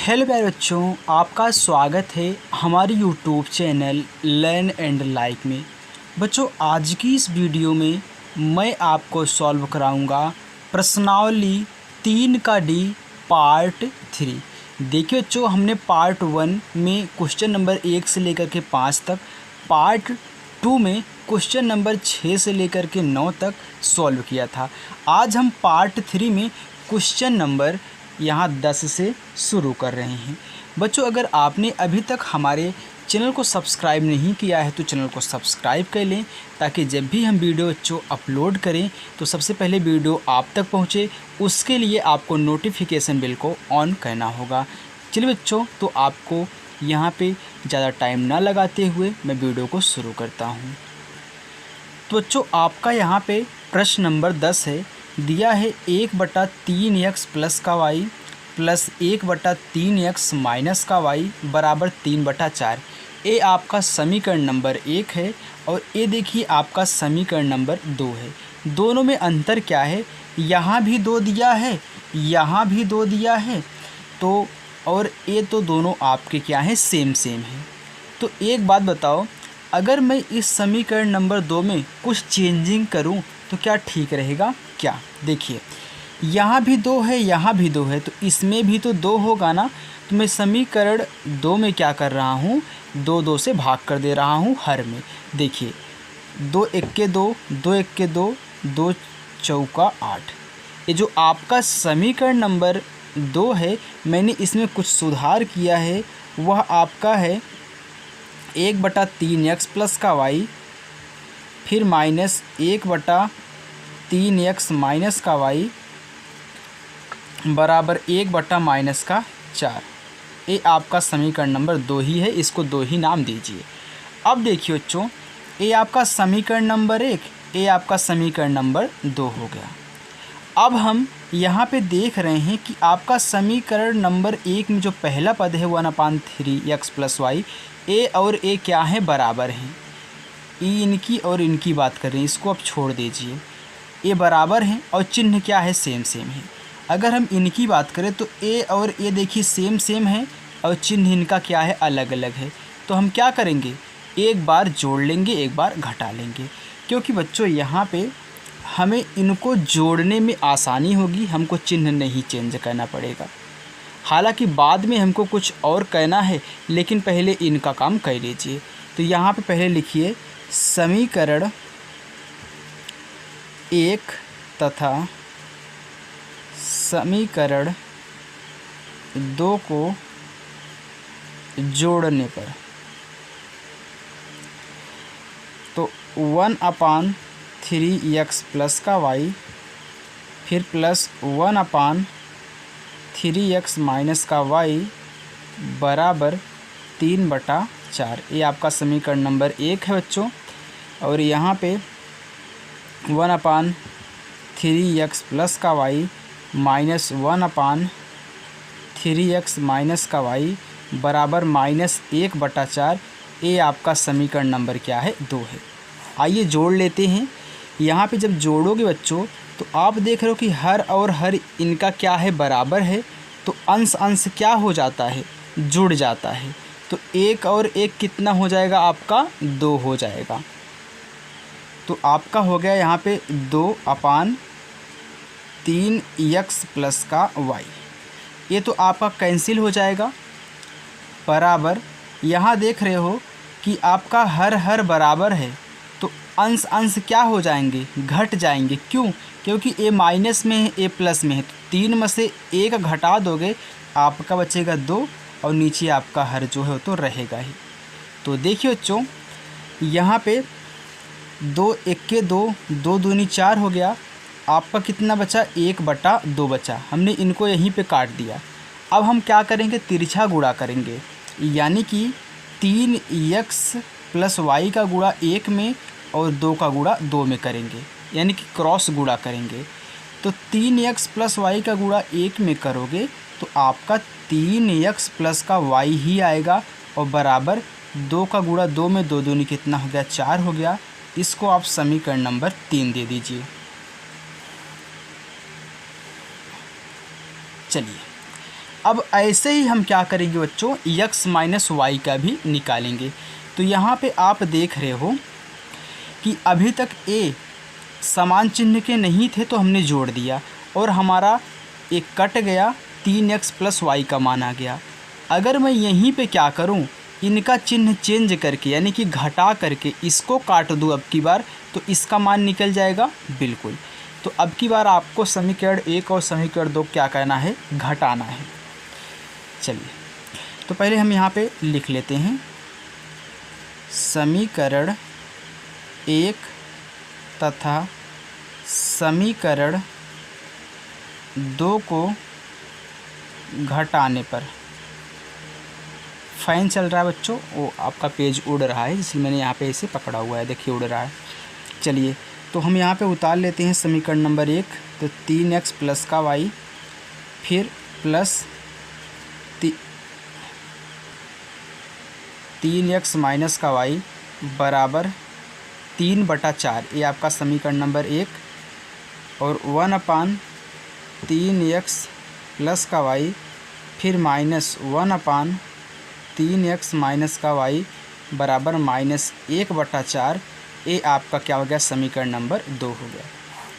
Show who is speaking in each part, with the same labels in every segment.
Speaker 1: Hello प्यारे बच्चों, आपका स्वागत है हमारे YouTube channel learn and like में। बच्चों, आज की इस वीडियो में मैं आपको सॉल्व कराऊंगा प्रश्नावली 3 का डी पार्ट 3। देखिए बच्चों, हमने पार्ट 1 में क्वेश्चन नंबर 1 से लेकर के 5 तक, पार्ट 2 में क्वेश्चन नंबर 6 से लेकर के 9 तक सॉल्व किया था। आज हम पार्ट 3 में क्वेश्चन नंबर यहाँ 10 से शुरू कर रहे हैं। बच्चों, अगर आपने अभी तक हमारे चैनल को सब्सक्राइब नहीं किया है तो चैनल को सब्सक्राइब कर लें, ताकि जब भी हम वीडियो बच्चों अपलोड करें तो सबसे पहले वीडियो आप तक पहुँचे। उसके लिए आपको नोटिफिकेशन बेल को ऑन करना होगा। चलिए बच्चों, तो आपको यहाँ पे ज़्यादा टाइम ना लगाते हुए मैं वीडियो को शुरू करता हूँ। तो बच्चों, आपका यहाँ पे प्रश्न नंबर 10 है। दिया है 1/3x प्लस का वाई प्लस 1/3x माइनस का वाई बराबर 3/4। ये आपका समीकरण नंबर 1 है और ये देखिए आपका समीकरण नंबर 2 है। दोनों में अंतर क्या है? यहाँ भी 2 दिया है, यहाँ भी 2 दिया है, तो और ये तो दोनों आपके क्या हैं, सेम है। तो एक बात बताओ, अगर मैं इस समीकरण नंबर 2 में कुछ चेंजिंग करूं तो क्या ठीक रहेगा क्या? देखिए, यहाँ भी 2 है, यहाँ भी 2 है, तो इसमें भी तो 2 होगा ना। तो मैं समीकरण 2 में क्या कर रहा हूँ, 2 से भाग कर दे रहा हूँ हर में। देखिए, 2 1 2, 2 1 2, 2 चौका 8। ये जो आपका समीकरण नंबर 2 है, मैंने इसमें कुछ सुधार किया है। वह आपका है 1/3x प्लस का वाई, फिर माइनस 1/3x माइनस का वाई बराबर 1/-4। ये आपका समीकरण नंबर 2 ही है, इसको 2 ही नाम दीजिए। अब देखिए बच्चों, ये आपका समीकरण नंबर 1, ये आपका समीकरण नंबर 2 हो गया। अब हम यहाँ पे देख रहे हैं कि आपका समीकरण नंबर 1 में जो पहला पद है 1/3x प्लस वाई, ए और ए क्या है, बराबर हैं। ई इनकी और इनकी बात कर रहे हैं, इसको आप छोड़ दीजिए। ए बराबर हैं और चिन्ह क्या है, सेम है। अगर हम इनकी बात करें तो ए और ए देखिए सेम है और चिन्ह इनका क्या है, अलग अलग है। तो हम क्या करेंगे, एक बार जोड़ लेंगे, एक बार घटा लेंगे, क्योंकि बच्चों यहाँ पे हमें इनको जोड़ने में आसानी होगी, हमको चिन्ह नहीं चेंज करना पड़ेगा। हालांकि बाद में हमको कुछ और कहना है, लेकिन पहले इनका काम कर लीजिए। तो यहाँ पे पहले लिखिए समीकरण 1 तथा समीकरण 2 को जोड़ने पर तो 1/3x प्लस का वाई, फिर प्लस 1/3x माइनस का वाई बराबर 3/4। ये आपका समीकरण नंबर 1 है बच्चों। और यहाँ पे 1/3x प्लस का वाई माइनस 1/3x माइनस का वाई बराबर -1/4। ये आपका समीकरण नंबर क्या है, 2 है। आइए जोड़ लेते हैं। यहाँ पे जब जोड़ोगे बच्चों तो आप देख रहे हो कि हर और हर इनका क्या है, बराबर है, तो अंश अंश क्या हो जाता है, जुड़ जाता है। तो 1 और 1 कितना हो जाएगा आपका, 2 हो जाएगा। तो आपका हो गया यहाँ पे 2/3x प्लस का वाई। ये तो आपका कैंसिल हो जाएगा, बराबर यहाँ देख रहे हो कि आपका हर हर बराबर है, तो अंश अंश क्या हो जाएंगे, घट जाएंगे। क्यों? क्योंकि ए माइनस में है, ए प्लस में है, तो 3 में से 1 घटा दोगे, आपका बचेगा 2 और नीचे आपका हर जो है वो तो रहेगा ही। तो देखिए बच्चों, यहाँ पे 2 1 2, 2 दूनी 4 हो गया। आपका कितना बचा, 1/2 बचा। हमने इनको यहीं पे काट दिया। अब हम क्या करेंगे, तिरछा गुणा करेंगे, यानी कि 3x प्लस वाई का गुणा 1 में और 2 का गुणा 2 में करेंगे, यानी कि क्रॉस गुणा करेंगे। तो 3x प्लस वाई का गुणा 1 में करोगे तो आपका 3x प्लस का वाई ही आएगा, और बराबर 2 का गुणा 2 में 2 दूनी कितना हो गया, 4 हो गया। इसको आप समीकरण नंबर 3 दे दीजिए। चलिए, अब ऐसे ही हम क्या करेंगे बच्चों, x माइनस वाई का भी निकालेंगे। तो यहाँ पे आप देख रहे हो कि अभी तक a समान चिन्ह के नहीं थे तो हमने जोड़ दिया और हमारा एक कट गया, 3x प्लस वाई का मान आ गया। अगर मैं यहीं पे क्या करूं, इनका चिन्ह चेंज करके यानी कि घटा करके इसको काट दूं अब की बार, तो इसका मान निकल जाएगा बिल्कुल। तो अब की बार आपको समीकरण 1 और समीकरण 2 क्या करना है, घटाना है। चलिए तो पहले हम यहाँ पे लिख लेते हैं, समीकरण 1 तथा समीकरण 2 को घटाने पर, फ़ैन चल रहा है बच्चों, वो आपका पेज उड़ रहा है इसलिए मैंने यहाँ पे इसे पकड़ा हुआ है, देखिए उड़ रहा है। चलिए तो हम यहाँ पे उतार लेते हैं समीकरण नंबर 1, तो 3x प्लस का y फिर प्लस 3x माइनस का y बराबर 3/4, ये आपका समीकरण नंबर 1, और 1/3x प्लस का y फिर माइनस 1/3x माइनस का y बराबर -1/4, ये आपका क्या हो गया, समीकरण नंबर 2 हो गया।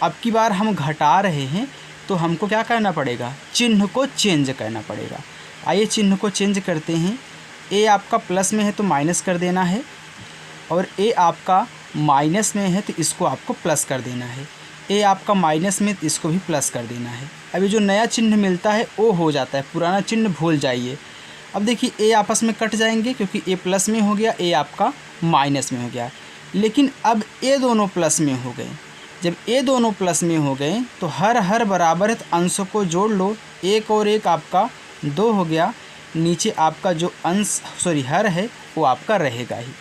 Speaker 1: अब की बार हम घटा रहे हैं तो हमको क्या करना पड़ेगा, चिन्ह को चेंज करना पड़ेगा। आइए चिन्ह को चेंज करते हैं। ए आपका प्लस में है तो माइनस कर देना है, और ए आपका माइनस में है तो इसको आपको प्लस कर देना है। ए आपका माइनस में तो इसको भी प्लस कर देना है। अभी जो नया चिन्ह मिलता है वो हो जाता है, पुराना चिन्ह भूल जाइए। अब देखिए ए आपस में कट जाएंगे क्योंकि ए प्लस में हो गया, ए आपका माइनस में हो गया। लेकिन अब ए दोनों प्लस में हो गए। जब ए दोनों प्लस में हो गए तो हर बराबर है तो अंशों को जोड़ लो, 1 और 1 आपका 2 हो गया। नीचे आपका जो हर है वो आपका रहेगा ही।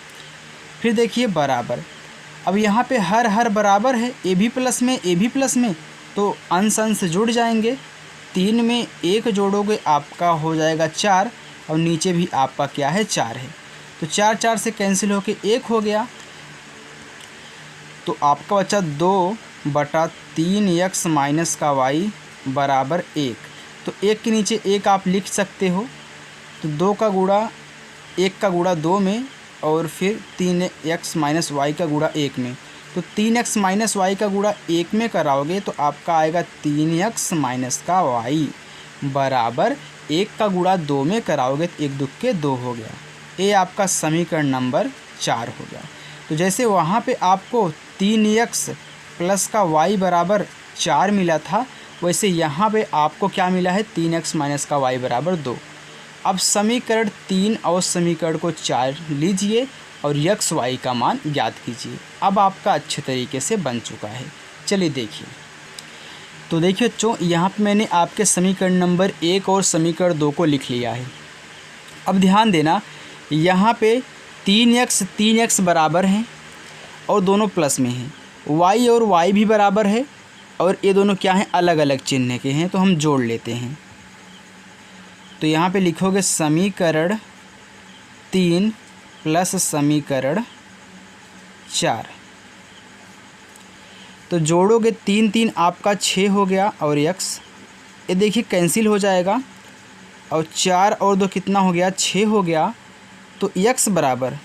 Speaker 1: फिर देखिए बराबर, अब यहाँ पे हर बराबर है, ए भी प्लस में ए भी प्लस में, तो अंश जुड़ जाएंगे। 3 में 1 जोड़ोगे आपका हो जाएगा 4, और नीचे भी आपका क्या है, 4 है। तो 4 से कैंसिल होके 1 हो गया, तो आपका बचा 2/3x माइनस का y बराबर 1। तो 1 के नीचे 1 आप लिख सकते हो, तो 2 का गुणा 1 का गुणा 2 में, और फिर 3x माइनस वाई का गुणा 1 में। तो 3x माइनस वाई का गुणा 1 में कराओगे तो आपका आएगा 3x माइनस का y बराबर 1 का गुणा 2 में कराओगे तो 1 2 के 2 हो गया। ये आपका समीकरण नंबर 4 हो गया। तो जैसे वहाँ पे आपको 3x प्लस का y बराबर 4 मिला था, वैसे यहाँ पे आपको क्या मिला है, 3x माइनस का y बराबर 2। अब समीकरण 3 और समीकरण को 4 लीजिए और x y का मान ज्ञात कीजिए। अब आपका अच्छे तरीके से बन चुका है। चलिए देखिए, तो देखिए बच्चों, यहाँ पे मैंने आपके समीकरण नंबर 1 और समीकरण 2 को लिख लिया है। अब ध्यान देना, यहाँ पे 3x बराबर हैं और दोनों प्लस में हैं, y और y भी बराबर है, और ये दोनों क्या हैं, अलग अलग चिन्ह के हैं, तो हम जोड़ लेते हैं। तो यहाँ पे लिखोगे समीकरण 3 प्लस समीकरण 4, तो जोड़ोगे 3 आपका 6 हो गया, और x ये देखिए कैंसिल हो जाएगा, और 4 और 2 कितना हो गया, 6 हो गया। तो x बराबर,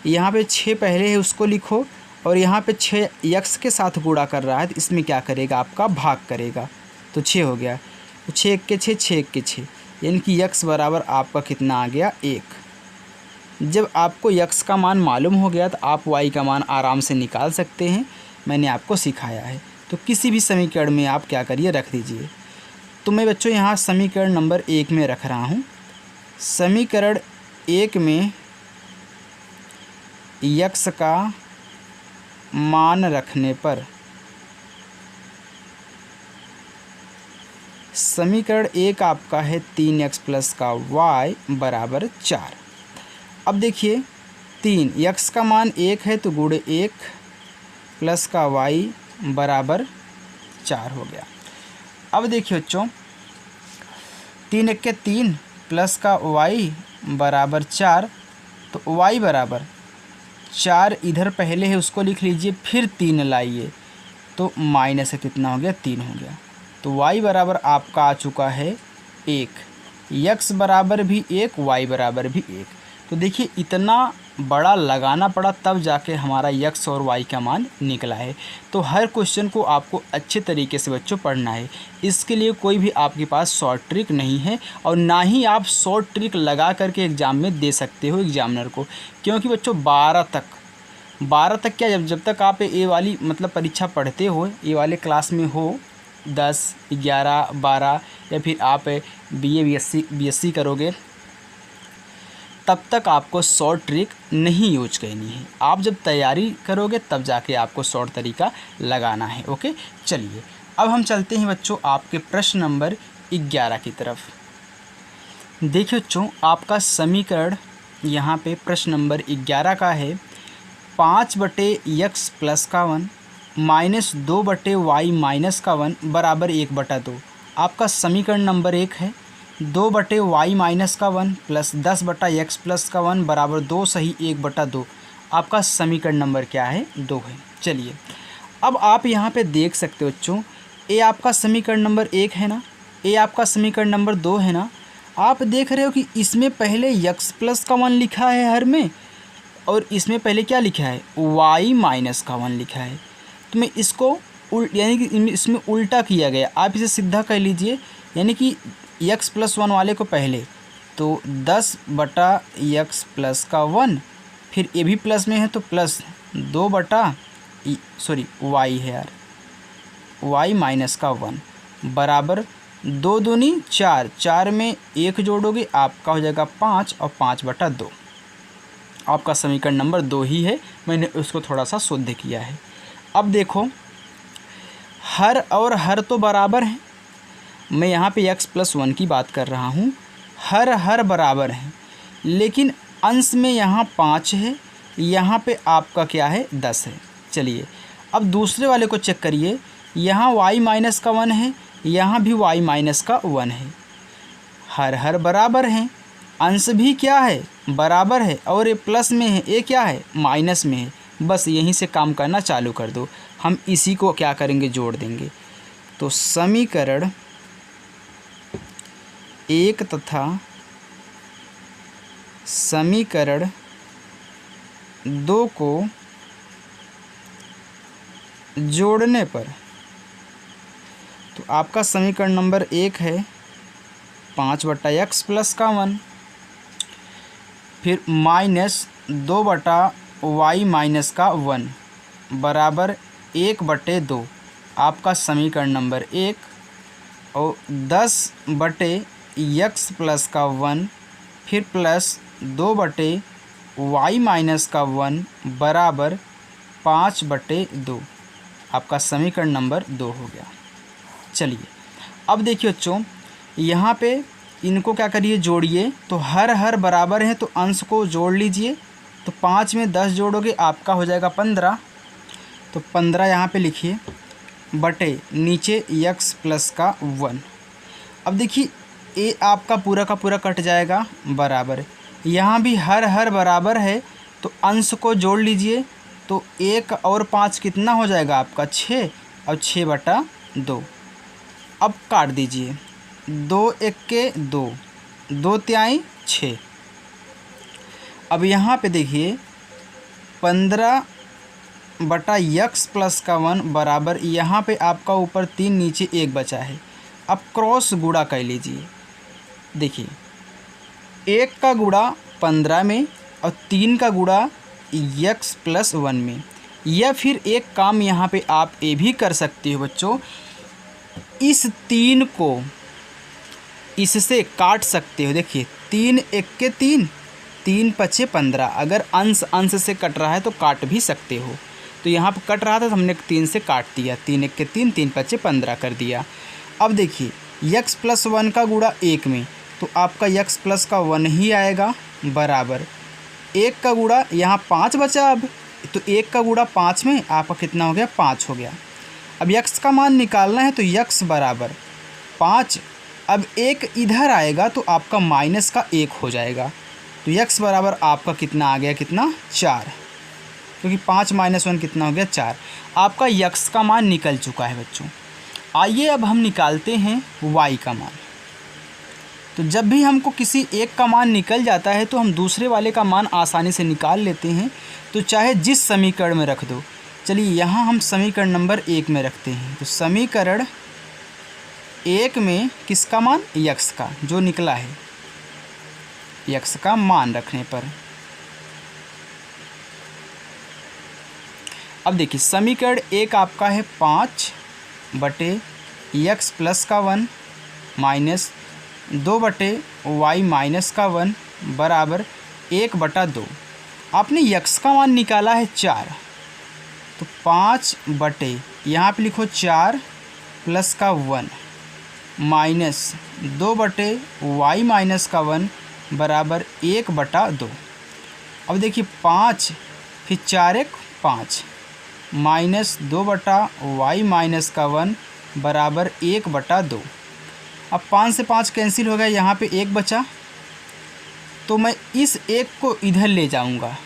Speaker 1: यहाँ पे 6 पहले है उसको लिखो, और यहाँ पे 6 x के साथ गुणा कर रहा है तो इसमें क्या करेगा, आपका भाग करेगा, तो 6 हो गया। तो 6 1 के 6, 6 1 के 6, यानी कि x बराबर आपका कितना आ गया, 1। जब आपको x का मान मालूम हो गया तो आप y का मान आराम से निकाल सकते हैं, मैंने आपको सिखाया है। तो किसी भी समीकरण में आप क्या करिए, रख दीजिए। तो मैं बच्चों यहाँ समीकरण नंबर 1 में रख रहा हूँ। समीकरण 1 में x का मान रखने पर समीकरण 1 आपका है 3x प्लस का y बराबर 4। अब देखिए 3, x का मान 1 है तो गुणे 1 प्लस का y बराबर 4 हो गया। अब देखिए बच्चों, 3 1 के 3 प्लस का y बराबर 4, तो y बराबर 4 इधर पहले है उसको लिख लीजिए, फिर 3 लाइए तो माइनस कितना हो गया, 3 हो गया। तो y बराबर आपका आ चुका है 1, x बराबर भी 1, y बराबर भी 1। तो देखिए इतना बड़ा लगाना पड़ा तब जाके हमारा x और y का मान निकला है। तो हर क्वेश्चन को आपको अच्छे तरीके से बच्चों पढ़ना है। इसके लिए कोई भी आपके पास शॉर्ट ट्रिक नहीं है और ना ही आप शॉर्ट ट्रिक लगा करके एग्ज़ाम में दे सकते हो एग्जामिनर को, क्योंकि बच्चों 12 तक क्या, जब तक आप ये वाली मतलब परीक्षा पढ़ते हो, ये वाले क्लास में हो 10, 11, 12 या फिर आप BA BSc करोगे, तब तक आपको शॉर्ट ट्रिक नहीं यूज करनी है। आप जब तैयारी करोगे तब जाके आपको शॉर्ट तरीका लगाना है। ओके, चलिए अब हम चलते हैं बच्चों आपके प्रश्न नंबर 11 की तरफ। देखिए बच्चों, आपका समीकरण यहाँ पे प्रश्न नंबर 11 का है 5/x प्लस का 1 माइनस 2/y माइनस का 1 बराबर 1/2। आपका समीकरण नंबर 1 है 2/y माइनस का 1 प्लस 10/x प्लस का 1 बराबर 2 सही 1/2। आपका समीकरण नंबर क्या है? 2 है। चलिए अब आप यहाँ पे देख सकते हो बच्चों, ये आपका समीकरण नंबर 1 है ना, ये आपका समीकरण नंबर 2 है ना। आप देख रहे हो कि इसमें पहले x प्लस का 1 लिखा है हर में, और इसमें पहले क्या लिखा है? y माइनस का 1 लिखा है। तो मैं इसको यानी कि इसमें उल्टा किया गया, आप इसे सीधा कर लीजिए, यानी कि x प्लस 1 वाले को पहले तो 10/x प्लस का 1, फिर ये भी प्लस में है तो प्लस 2/y है यार, y माइनस का 1 बराबर 2 दूनी 4, 4 में 1 जोड़ोगे आपका हो जाएगा 5 और 5/2। आपका समीकरण नंबर 2 ही है, मैंने उसको थोड़ा सा शुद्ध किया है। अब देखो हर और हर तो बराबर है, मैं यहाँ पे x प्लस 1 की बात कर रहा हूँ, हर बराबर है, लेकिन अंश में यहाँ 5 है, यहाँ पे आपका क्या है? 10 है। चलिए अब दूसरे वाले को चेक करिए, यहाँ y माइनस का 1 है, यहाँ भी y माइनस का 1 है। हर बराबर हैं, अंश भी क्या है? बराबर है, और ये प्लस में है, ये क्या है? माइनस में है। बस यहीं से काम करना चालू कर दो, हम इसी को क्या करेंगे? जोड़ देंगे। तो समीकरण 1 तथा समीकरण 2 को जोड़ने पर तो आपका समीकरण नंबर 1 है 5/x प्लस का 1, फिर माइनस 2/y माइनस का 1 बराबर 1/2। आपका समीकरण नंबर 1 और 10/x प्लस का 1 फिर प्लस 2/y माइनस का 1 बराबर 5/2। आपका समीकरण नंबर 2 हो गया। चलिए अब देखिए बच्चों, यहाँ पे इनको क्या करिए? जोड़िए। तो हर बराबर है तो अंश को जोड़ लीजिए। तो 5 में 10 जोड़ोगे आपका हो जाएगा 15। तो 15 यहाँ पे लिखिए बटे नीचे x प्लस का 1। अब देखिए ये आपका पूरा का पूरा कट जाएगा बराबर, यहाँ भी हर बराबर है तो अंश को जोड़ लीजिए। तो 1 और 5 कितना हो जाएगा आपका? 6 और 6/2। अब काट दीजिए, 2 1 2, 2 3 6। अब यहाँ पे देखिए 15/x प्लस का 1 बराबर, यहाँ पे आपका ऊपर 3 नीचे 1 बचा है। अब क्रॉस गुणा कर लीजिए। देखिए 1 का गुणा 15 में और 3 का गुणा x प्लस 1 में। या फिर एक काम यहाँ पे आप ये भी कर सकते हो बच्चों, इस 3 को इससे काट सकते हो। देखिए 3 1 3, 3 5 15। अगर अंश से कट रहा है तो काट भी सकते हो। तो यहाँ पर कट रहा था तो हमने 3 से काट दिया, 3 1 3, 3 5 15 कर दिया। अब देखिए x प्लस 1 का गुणा 1 में तो आपका x प्लस का 1 ही आएगा बराबर 1 का गुणा, यहाँ 5 बचा। अब तो 1 का गुणा 5 में आपका कितना हो गया? 5 हो गया। अब x का मान निकालना है तो x बराबर 5। अब 1 इधर आएगा तो आपका माइनस का 1 हो जाएगा। तो x बराबर आपका कितना आ गया? कितना? 4, क्योंकि 5 माइनस 1 कितना हो गया? 4। आपका x का मान निकल चुका है बच्चों। आइए अब हम निकालते हैं y का मान। तो जब भी हमको किसी एक का मान निकल जाता है तो हम दूसरे वाले का मान आसानी से निकाल लेते हैं, तो चाहे जिस समीकरण में रख दो। चलिए यहाँ हम समीकरण नंबर 1 में रखते हैं। तो समीकरण 1 में किसका मान, यक्स का जो निकला है, यक्स का मान रखने पर अब देखिए समीकरण 1 आपका है 5/x प्लस का 1 माइनस 2/y माइनस का 1 बराबर 1/2। आपने यक्स का मान निकाला है 4, तो 5 बटे यहाँ पे लिखो 4 प्लस का 1 माइनस 2/y माइनस का 1 बराबर 1/2। अब देखिए 5 फिर 4 1 5 माइनस 2/y माइनस का 1 बराबर 1/2। अब 5 से 5 कैंसिल हो गया, यहाँ पे 1 बचा, तो मैं इस 1 को इधर ले जाऊँगा,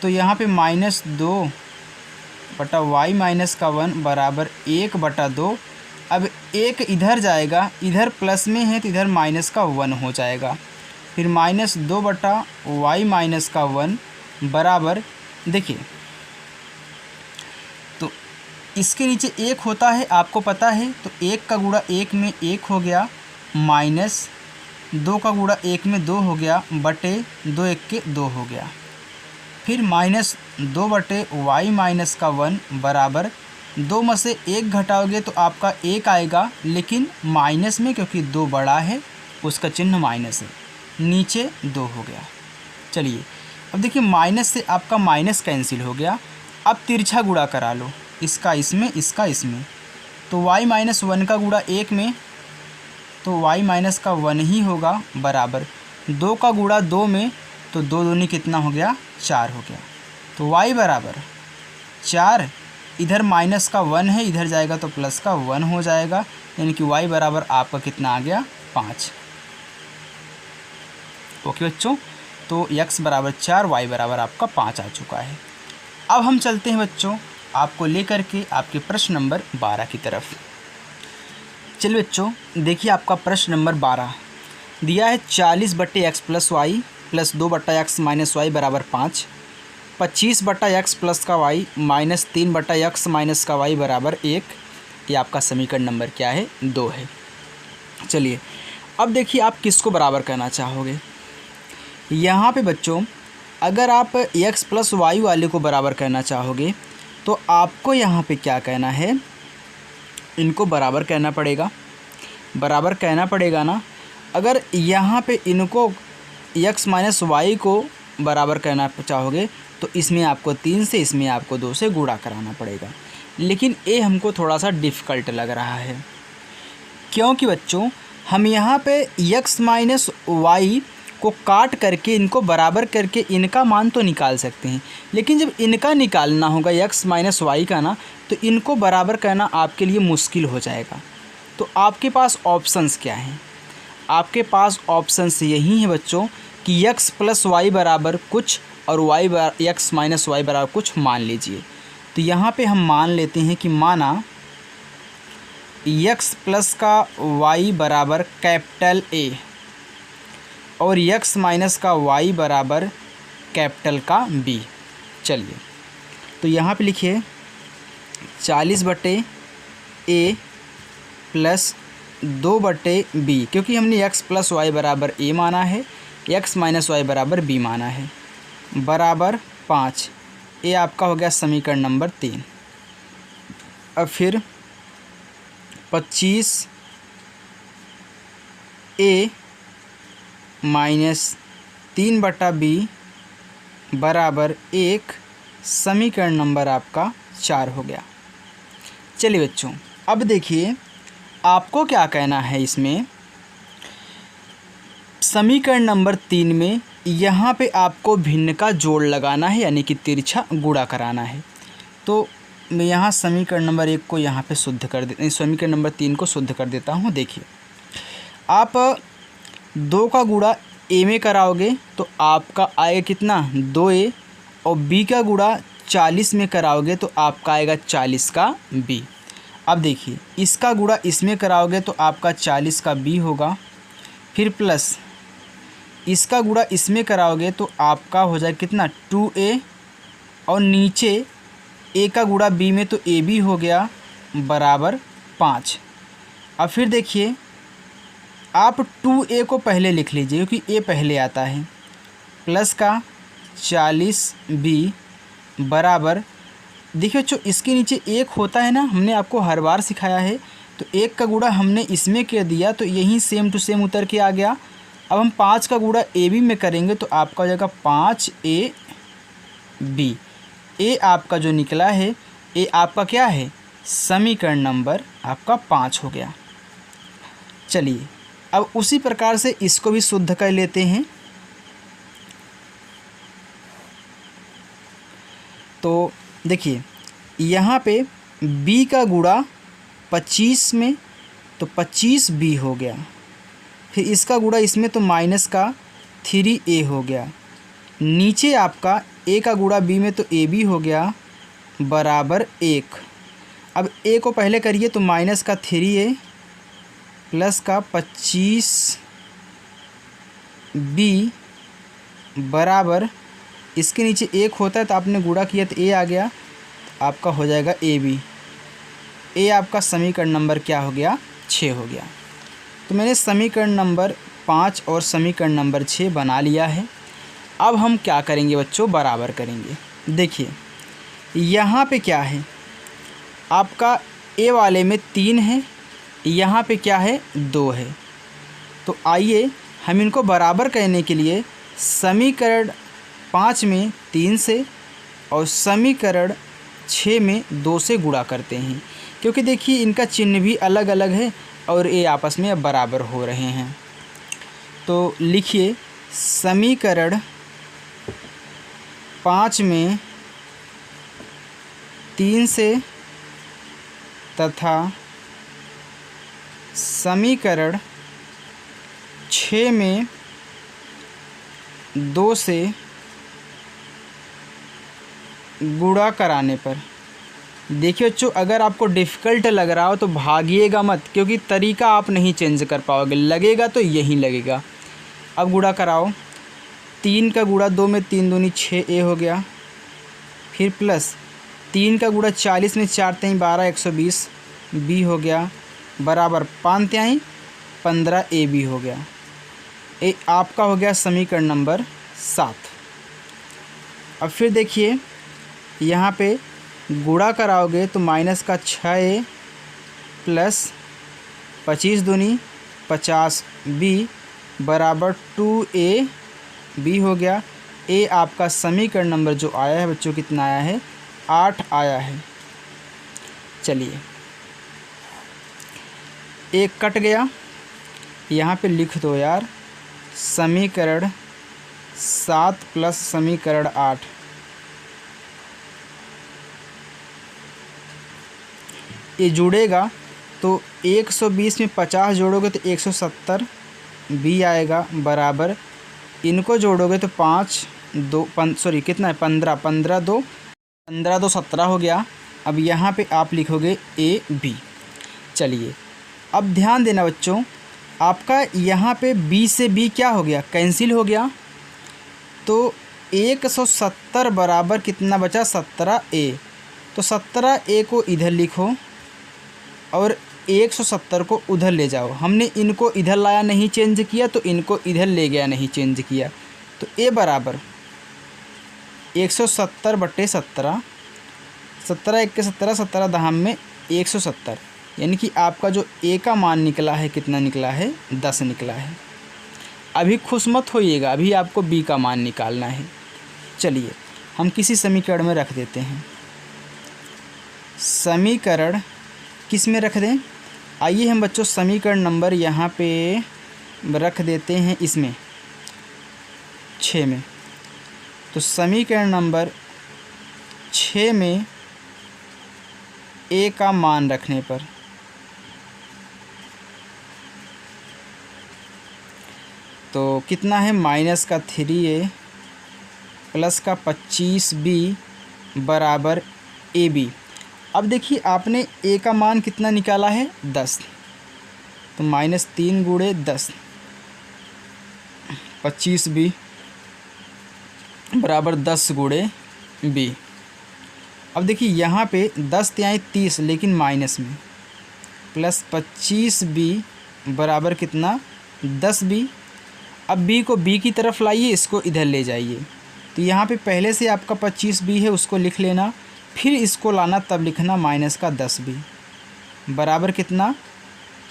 Speaker 1: तो यहाँ पे माइनस 2/y माइनस का 1 बराबर 1/2। अब 1 इधर जाएगा, इधर प्लस में है तो इधर माइनस का 1 हो जाएगा, फिर माइनस 2/y माइनस का 1 बराबर, देखिए तो इसके नीचे 1 होता है आपको पता है, तो 1 का गुणा 1 में 1 हो गया, माइनस 2 का गुणा 1 में 2 हो गया, बटे 2 1 के 2 हो गया, फिर माइनस 2/y माइनस का 1 बराबर 2 में से 1 घटाओगे तो आपका 1 आएगा, लेकिन माइनस में, क्योंकि 2 बड़ा है उसका चिन्ह माइनस है, नीचे 2 हो गया। चलिए अब देखिए माइनस से आपका माइनस कैंसिल हो गया। अब तिरछा गुणा करा लो, इसका इसमें इसका इसमें, तो y माइनस 1 का गुणा 1 में, तो y माइनस का 1 ही होगा, बराबर 2 का गुणा 2 में, तो 2 दूनी कितना हो गया, 4 हो गया, तो y बराबर 4, इधर माइनस का 1 है, इधर जाएगा तो प्लस का 1 हो जाएगा, यानी कि y बराबर आपका कितना आ गया, 5। ओके बच्चों, तो x बराबर 4, y बराबर आपका 5 आ चुका है। अब हम चलते हैं बच्चों आपको लेकर के आपके प्रश्न नंबर 12 की तरफ। चलिए बच्चों देखिए आपका प्रश्न नंबर 12 दिया है 40/x प्लस वाई प्लस 2/x माइनस वाई बराबर 5, 25/x प्लस का y माइनस 3/x माइनस का y बराबर 1। ये आपका समीकरण नंबर क्या है, 2 है। चलिए अब देखिए आप किसको बराबर करना चाहोगे। यहाँ पे बच्चों अगर आप x प्लस वाई वाले को बराबर करना चाहोगे तो आपको यहाँ पे क्या कहना है, इनको बराबर कहना पड़ेगा, बराबर कहना पड़ेगा ना। अगर यहाँ पे इनको x माइनस वाई को बराबर करना चाहोगे तो इसमें आपको 3 से, इसमें आपको 2 से गुणा कराना पड़ेगा, लेकिन ये हमको थोड़ा सा डिफ़िकल्ट लग रहा है, क्योंकि बच्चों हम यहाँ पे x माइनस वाई को काट करके इनको बराबर करके इनका मान तो निकाल सकते हैं, लेकिन जब इनका निकालना होगा x माइनस वाई का ना, तो इनको बराबर करना आपके लिए मुश्किल हो जाएगा। तो आपके पास ऑप्शंस क्या हैं, आपके पास ऑप्शंस यही हैं बच्चों कि x प्लस वाई बराबर कुछ और x माइनस वाई बराबर कुछ मान लीजिए। तो यहाँ पे हम मान लेते हैं कि माना x प्लस का y बराबर कैपिटल A और x माइनस का y बराबर कैपिटल का B। चलिए तो यहाँ पे लिखिए 40/A प्लस 2/B, क्योंकि हमने x प्लस वाई बराबर A माना है, x माइनस वाई बराबर B माना है, बराबर 5। ये आपका हो गया समीकरण नंबर 3। अब फिर 25A माइनस 3/B बराबर 1, समीकरण नंबर आपका 4 हो गया। चलिए बच्चों अब देखिए आपको क्या कहना है इसमें, समीकरण नंबर 3 में यहाँ पे आपको भिन्न का जोड़ लगाना है, यानी कि तिरछा गुणा कराना है। तो मैं यहाँ समीकरण नंबर 1 को यहाँ पे शुद्ध कर देता, समीकरण नंबर 3 को शुद्ध कर देता हूँ। देखिए आप 2 का गुणा a में कराओगे तो आपका आएगा कितना, 2a, और b का गुणा 40 में कराओगे तो आपका आएगा 40 का b। अब देखिए इसका गुणा इसमें कराओगे तो आपका 40 का b होगा, फिर प्लस इसका गुणा इसमें कराओगे तो आपका हो जाएगा कितना 2a, और नीचे a का गुणा b में तो ab हो गया बराबर 5। अब फिर देखिए आप 2a को पहले लिख लीजिए क्योंकि a पहले आता है, प्लस का 40b बराबर, देखिए बच्चों इसके नीचे एक होता है ना, हमने आपको हर बार सिखाया है, तो एक का गुणा हमने इसमें कर दिया तो यही सेम टू सेम उतर के आ गया। अब हम 5 का गुणा ए बी में करेंगे तो आपका हो जाएगा 5ab। ए आपका जो निकला है, ए आपका क्या है, समीकरण नंबर आपका 5 हो गया। चलिए अब उसी प्रकार से इसको भी शुद्ध कर लेते हैं। तो देखिए यहाँ पे b का गुणा 25 में तो 25b हो गया, फिर इसका गुणा इसमें तो माइनस का 3a हो गया, नीचे आपका a का गुणा b में तो ab हो गया बराबर 1। अब a को पहले करिए तो माइनस का 3a प्लस का 25b बराबर, इसके नीचे 1 होता है तो आपने गुणा किया तो a आ गया, तो आपका हो जाएगा ab। a आपका समीकरण नंबर क्या हो गया, 6 हो गया। तो मैंने समीकरण नंबर 5 और समीकरण नंबर 6 बना लिया है। अब हम क्या करेंगे बच्चों, बराबर करेंगे। देखिए यहाँ पे क्या है, आपका a वाले में 3 है, यहाँ पे क्या है 2 है। तो आइए हम इनको बराबर करने के लिए समीकरण 5 में 3 से और समीकरण 6 में 2 से गुणा करते हैं, क्योंकि देखिए इनका चिन्ह भी अलग अलग है और ये आपस में बराबर हो रहे हैं। तो लिखिए समीकरण 5 में 3 से तथा समीकरण 6 में 2 से गुणा कराने पर। देखिए बच्चों अगर आपको डिफ़िकल्ट लग रहा हो तो भागिएगा मत, क्योंकि तरीका आप नहीं चेंज कर पाओगे, लगेगा तो यही लगेगा। अब गुणा कराओ, 3 का गुणा 2 में 3 दूनी 6a हो गया, फिर प्लस 3 का गुणा 40 में 4 तिहाई 12 120 b हो गया बराबर 5 तिहाई 15ab हो गया। ए आपका हो गया समीकरण नंबर 7। अब फिर देखिए यहाँ पे गुणा कराओगे तो माइनस का 6a प्लस 25 दूनी 50b बराबर 2ab हो गया। ए आपका समीकरण नंबर जो आया है बच्चों कितना आया है, 8 आया है। चलिए एक कट गया, यहाँ पे लिख दो यार समीकरण 7 प्लस समीकरण 8। ये जुड़ेगा तो 120 में 50 जोड़ोगे तो 170 b आएगा बराबर, इनको जोड़ोगे तो 15 2 17 हो गया। अब यहाँ पे आप लिखोगे a b। चलिए अब ध्यान देना बच्चों, आपका यहाँ पे b से b क्या हो गया, कैंसिल हो गया, तो 170 बराबर कितना बचा 17a। तो 17a को इधर लिखो और 170 को उधर ले जाओ। हमने इनको इधर लाया नहीं चेंज किया, तो इनको इधर ले गया नहीं चेंज किया, तो a बराबर 170 बटे 17, 17 1 के 17, 17 दहम में 170, यानी कि आपका जो a का मान निकला है कितना निकला है, 10 निकला है। अभी खुश मत होइएगा, अभी आपको b का मान निकालना है। चलिए हम किसी समीकरण में रख देते हैं। समीकरण किस में रख दें, आइए हम बच्चों समीकरण नंबर यहाँ पे रख देते हैं इसमें 6 में। तो समीकरण नंबर 6 में a का मान रखने पर तो कितना है, माइनस का 3a प्लस का 25b बराबर ab। अब देखिए आपने a का मान कितना निकाला है, 10, तो -3 गुणे 10 25b बराबर 10 गुणे b। अब देखिए यहाँ पे 10 तिहाई 30 लेकिन माइनस में, प्लस 25b बराबर कितना 10b। अब b को b की तरफ लाइए, इसको इधर ले जाइए। तो यहाँ पे पहले से आपका 25b है, उसको लिख लेना, फिर इसको लाना, तब लिखना माइनस का 10b बराबर कितना,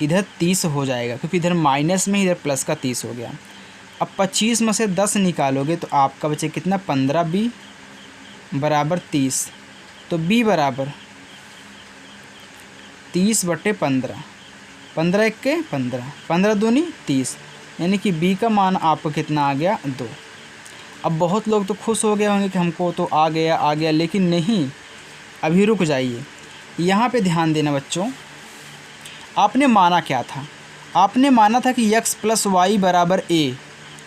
Speaker 1: इधर 30 हो जाएगा क्योंकि इधर माइनस में, इधर प्लस का 30 हो गया। अब 25 में से 10 निकालोगे तो आपका बचे कितना 15b बराबर 30। तो b बराबर 30/15, 15 एक के 15, 15 दूनी 30, यानी कि b का मान आपको कितना आ गया 2। अब बहुत लोग तो खुश हो गए होंगे कि हमको तो आ गया, लेकिन नहीं, अभी रुक जाइए। यहाँ पे ध्यान देना बच्चों, आपने माना क्या था, आपने माना था कि x + y बराबर a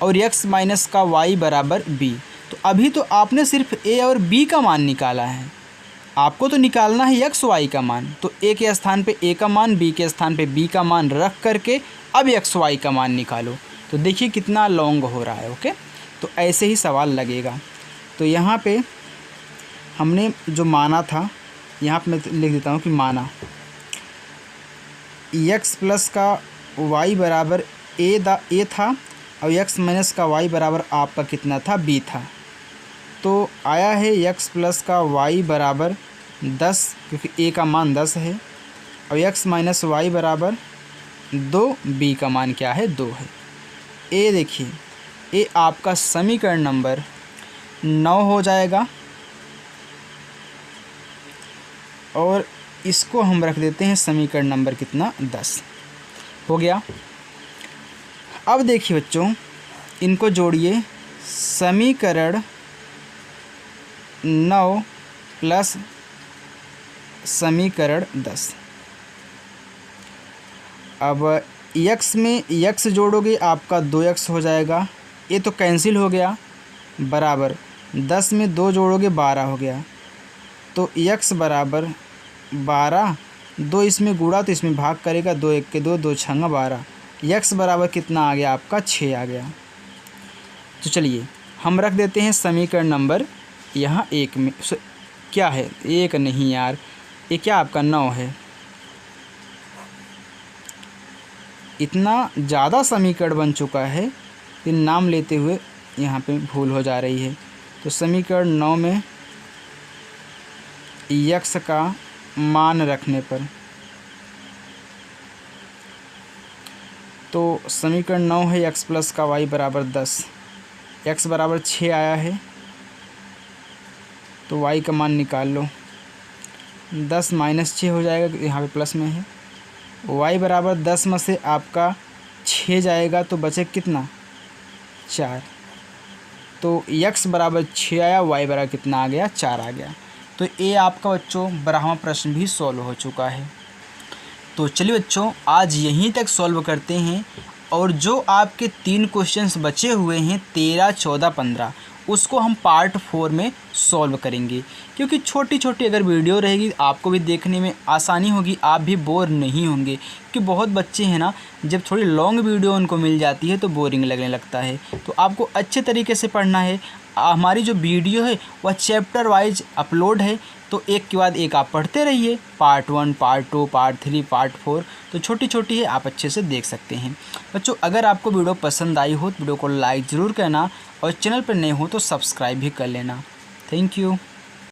Speaker 1: और x माइनस का y बराबर b। तो अभी तो आपने सिर्फ a और b का मान निकाला है, आपको तो निकालना है x y का मान। तो a के स्थान पे a का मान, b के स्थान पे b का मान रख करके अब x y का मान निकालो। तो देखिए कितना लॉन्ग हो रहा है। ओके, तो ऐसे ही सवाल लगेगा। तो यहाँ पे हमने जो माना था, यहाँ पे मैं लिख देता हूँ कि माना x प्लस का y बराबर a था और x माइनस का y बराबर आपका कितना था b था। तो आया है x प्लस का y बराबर 10 क्योंकि a का मान 10 है, और x माइनस y बराबर 2, b का मान क्या है 2 है। a देखिए, a आपका समीकरण नंबर 9 हो जाएगा और इसको हम रख देते हैं समीकरण नंबर कितना 10 हो गया। अब देखिए बच्चों, इनको जोड़िए, समीकरण 9 प्लस समीकरण 10। अब x में x जोड़ोगे आपका 2x हो जाएगा, ये तो कैंसिल हो गया, बराबर 10 में 2 जोड़ोगे 12 हो गया। तो x बराबर 12, 2 इसमें गुणा तो इसमें भाग करेगा, 2 1 के 2, 2 छंगा 12, x बराबर कितना आ गया आपका 6 आ गया। तो चलिए हम रख देते हैं समीकरण नंबर यहाँ 1 में, क्या है 1 नहीं यार, ये क्या आपका 9 है। इतना ज़्यादा समीकरण बन चुका है कि नाम लेते हुए यहाँ पे भूल हो जा रही है। तो समीकरण 9 में x का मान रखने पर, तो समीकरण 9 है x प्लस का y बराबर 10, x बराबर 6 आया है, तो y का मान निकाल लो, 10 माइनस 6 हो जाएगा, यहाँ पे प्लस में है। y बराबर 10 में से आपका 6 जाएगा तो बचे कितना 4, तो x बराबर 6 आया, y बराबर कितना आ गया 4 आ गया। तो ये आपका बच्चों 12वां प्रश्न भी सॉल्व हो चुका है। तो चलिए बच्चों, आज यहीं तक सॉल्व करते हैं, और जो आपके 3 क्वेश्चंस बचे हुए हैं 13, 14, 15, उसको हम पार्ट 4 में सॉल्व करेंगे, क्योंकि छोटी छोटी अगर वीडियो रहेगी आपको भी देखने में आसानी होगी, आप भी बोर नहीं होंगे। कि बहुत बच्चे हैं ना, जब थोड़ी लॉन्ग वीडियो उनको मिल जाती है तो बोरिंग लगने लगता है। तो आपको अच्छे तरीके से पढ़ना है। हमारी जो वीडियो है वह चैप्टर वाइज अपलोड है, तो एक के बाद एक आप पढ़ते रहिए, पार्ट 1, पार्ट 2, पार्ट 3, पार्ट 4, तो छोटी छोटी है, आप अच्छे से देख सकते हैं। बच्चों अगर आपको वीडियो पसंद आई हो तो वीडियो को लाइक ज़रूर करना, और चैनल पर नए हो तो सब्सक्राइब भी कर लेना। Thank you.